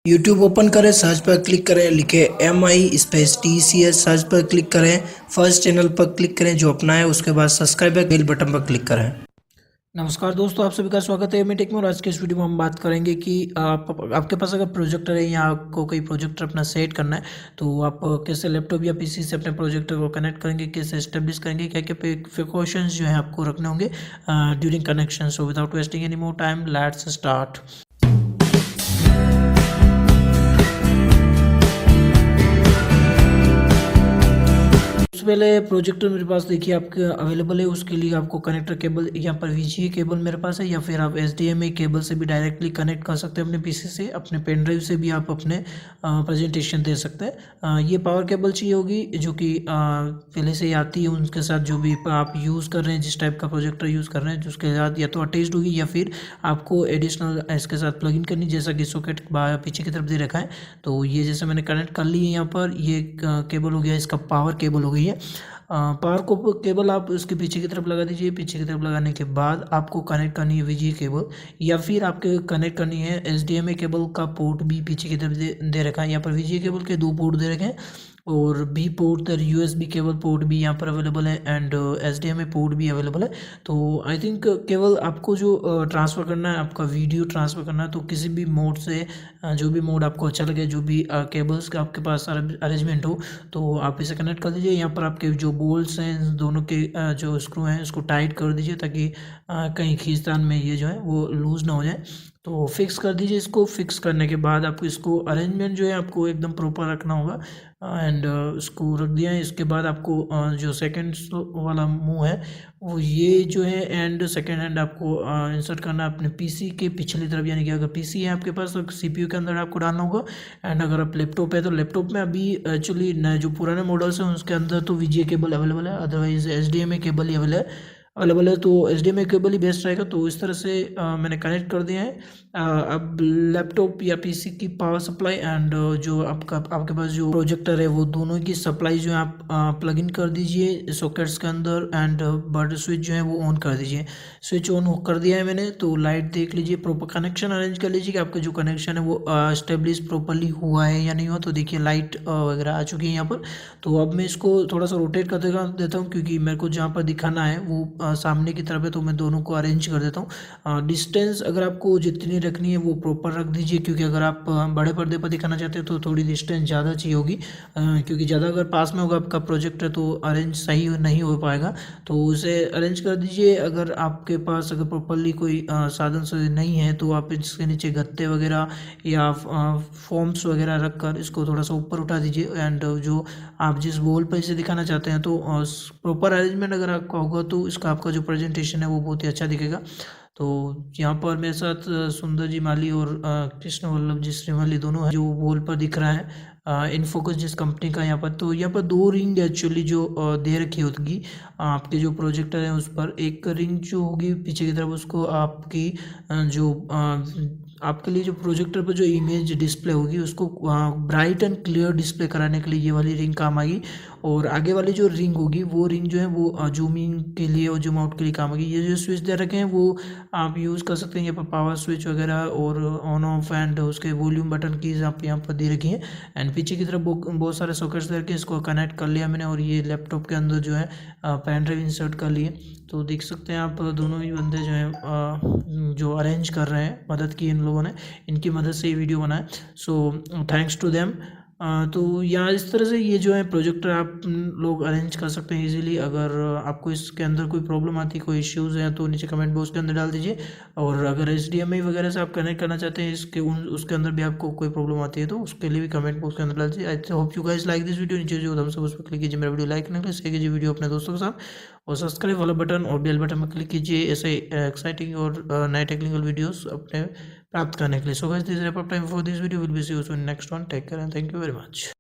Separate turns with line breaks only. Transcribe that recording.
YouTube open करें, search पर click करें, लिखे MI स्पेस TCH, सर्च पर क्लिक करें, फर्स्ट चैनल पर क्लिक करें जो अपना है, उसके बाद सब्सक्राइब बेल बटन पर क्लिक करें। नमस्कार दोस्तों, आप सभी का स्वागत है एमई टेक में। और आज के इस वीडियो में हम बात करेंगे कि आपके पास अगर प्रोजेक्टर है या आपको कोई प्रोजेक्टर अपना सेट करना है तो आप कैसे लैपटॉप या पीसी से अपने प्रोजेक्टर को कनेक्ट करेंगे, कैसे एस्टेब्लिश करेंगे, क्या क्या प्रिकॉशंस जो है आपको रखने होंगे during connection. So without wasting any more time, let's start. सबसे पहले प्रोजेक्टर मेरे पास देखिए आपके अवेलेबल है, उसके लिए आपको कनेक्टर केबल यहाँ पर VGA केबल मेरे पास है, या फिर आप HDMI केबल से भी डायरेक्टली कनेक्ट कर सकते हैं अपने पीसी से। अपने पेन ड्राइव से भी आप अपने प्रेजेंटेशन दे सकते हैं। ये पावर केबल चाहिए होगी जो कि पहले से ही आती है, उनके साथ जो भी आप यूज़ कर रहे हैं, जिस टाइप का प्रोजेक्टर यूज़ कर रहे हैं उसके साथ या तो अटैच्ड होगी या फिर आपको एडिशनल इसके साथ प्लग इन करनी, जैसा कि सॉकेट पीछे की तरफ दे रखा है। तो ये जैसे मैंने कनेक्ट कर ली है यहाँ पर, ये केबल हो गया, इसका पावर केबल हो गई है। पावर को केबल आप उसके पीछे की तरफ लगा दीजिए। पीछे की तरफ लगाने के बाद आपको कनेक्ट करनी है VGA केबल, या फिर आपके कनेक्ट करनी है HDMI केबल का पोर्ट भी पीछे की तरफ दे रखा है। यहाँ पर VGA केबल के 2 पोर्ट दे रखे हैं और B पोर्ट और USB केबल पोर्ट भी यहाँ पर अवेलेबल है एंड HDMI पोर्ट भी अवेलेबल है। तो आई थिंक केवल आपको जो ट्रांसफ़र करना है, आपका वीडियो ट्रांसफ़र करना है, तो किसी भी मोड से जो भी मोड आपको अच्छा लगे, जो भी केबल्स का आपके पास अरेंजमेंट हो, तो आप इसे कनेक्ट कर दीजिए। यहाँ पर आपके जो बोल्ट्स हैं, दोनों के जो स्क्रू हैं उसको टाइट कर दीजिए ताकि कहीं खींचतान में ये जो है वो लूज़ ना हो जाए। तो फिक्स कर दीजिए इसको। फिक्स करने के बाद आपको इसको अरेंजमेंट जो है आपको एकदम प्रॉपर रखना होगा एंड इसको रख दिया है। इसके बाद आपको जो सेकंड वाला मुंह है वो ये जो है एंड सेकंड हैंड आपको इंसर्ट करना है अपने पीसी के पिछली तरफ, यानी कि अगर पीसी है आपके पास तो CPU के अंदर आपको डालना होगा। एंड अगर आप लैपटॉप है तो लैपटॉप में अभी एक्चुअली जो पुराने मॉडल्स हैं उसके अंदर तो VGA केबल अवेलेबल है, अदरवाइज HDMI केबल ही अवेलेबल है। तो HDMI केबल ही बेस्ट रहेगा। तो इस तरह से मैंने कनेक्ट कर दिया है। अब लैपटॉप या पीसी की पावर सप्लाई एंड जो आपके पास जो प्रोजेक्टर है वो दोनों की सप्लाई जो है आप प्लग इन कर दीजिए सॉकेट्स के अंदर एंड बटन स्विच जो है वो ऑन कर दीजिए। स्विच ऑन कर दिया है मैंने, तो लाइट देख लीजिए, प्रॉपर कनेक्शन अरेंज कर लीजिए कि आपका जो कनेक्शन है वो स्टेब्लिश प्रॉपरली हुआ है या नहीं हुआ। तो देखिए लाइट वगैरह आ चुकी है यहाँ पर। तो अब मैं इसको थोड़ा सा रोटेट कर देता हूँ क्योंकि मेरे को जहाँ पर दिखाना है वो सामने की तरफ है, तो मैं दोनों को अरेंज कर देता हूँ। डिस्टेंस अगर आपको जितनी रखनी है वो प्रॉपर रख दीजिए, क्योंकि अगर आप बड़े पर्दे पर दिखाना चाहते हैं तो थोड़ी डिस्टेंस ज़्यादा चाहिए होगी, क्योंकि ज़्यादा अगर पास में होगा आपका प्रोजेक्टर तो अरेंज सही नहीं हो पाएगा। तो उसे अरेंज कर दीजिए। अगर आपके पास अगर प्रॉपरली कोई साधन से नहीं है तो आप इसके नीचे गत्ते वगैरह या फॉर्म्स वगैरह रख कर इसको थोड़ा सा ऊपर उठा दीजिए। एंड जो आप जिस वॉल पर इसे दिखाना चाहते हैं तो प्रॉपर अरेंजमेंट अगर आपका होगा तो इसका आपका जो प्रेजेंटेशन है वो बहुत ही अच्छा दिखेगा। तो यहाँ पर मेरे साथ सुंदर जी माली और कृष्ण वल्लभ जी श्रीमाली दोनों है जो वॉल पर दिख रहा है। इनफोकस जिस कंपनी का यहाँ पर, तो यहाँ पर 2 रिंग एक्चुअली जो दे रखी होगी आपके जो प्रोजेक्टर है उस पर। एक रिंग जो होगी पीछे की तरफ उसको आपकी जो आपके लिए जो प्रोजेक्टर पर जो इमेज डिस्प्ले होगी उसको ब्राइट एंड क्लियर डिस्प्ले कराने के लिए ये वाली रिंग काम आएगी। और आगे वाली जो रिंग होगी वो रिंग जो है वो जूम इन के लिए और जूम आउट के लिए काम आएगी। ये जो स्विच दे रखे हैं वो आप यूज़ कर सकते हैं। यहाँ पर पावर स्विच वगैरह और ऑन ऑफ एंड उसके वॉल्यूम बटन कीज आप यहाँ पर दे रखी हैं। एंड पीछे की तरफ बहुत सारे सॉकेट्स दे रखे हैं, इसको कनेक्ट कर लिया मैंने और ये लैपटॉप के अंदर जो है पेन ड्राइव इंसर्ट कर लिए। तो देख सकते हैं आप दोनों ही बंदे जो हैं जो अरेंज कर रहे हैं, मदद की इन लोगों ने, इनकी मदद से ये वीडियो बना है। So thanks to them. तो यहाँ इस तरह से ये जो है प्रोजेक्टर आप लोग अरेंज कर सकते हैं इजीली। अगर आपको इसके अंदर कोई प्रॉब्लम आती है, कोई इश्यूज़ हैं, तो नीचे कमेंट बॉक्स के अंदर डाल दीजिए। और अगर HDMI वगैरह से आप कनेक्ट करना चाहते हैं उसके अंदर भी आपको कोई प्रॉब्लम आती है तो उसके लिए भी कमेंट बॉक्स के अंदर डाल दीजिए। I hope you guys like this video. नीचे जो थम्स अप उस पर क्लिक कीजिए, मेरा वीडियो लाइक करने के लिए, शेयर कीजिए वीडियो अपने दोस्तों के साथ, और सब्सक्राइब वाला बटन और बेल बटन पर क्लिक कीजिए ऐसे एक्साइटिंग और नए टेक्निकल वीडियोस अपने प्राप्त करने के लिए। So guys this is time for this video, will be see you soon next one. Take care and thank you very much.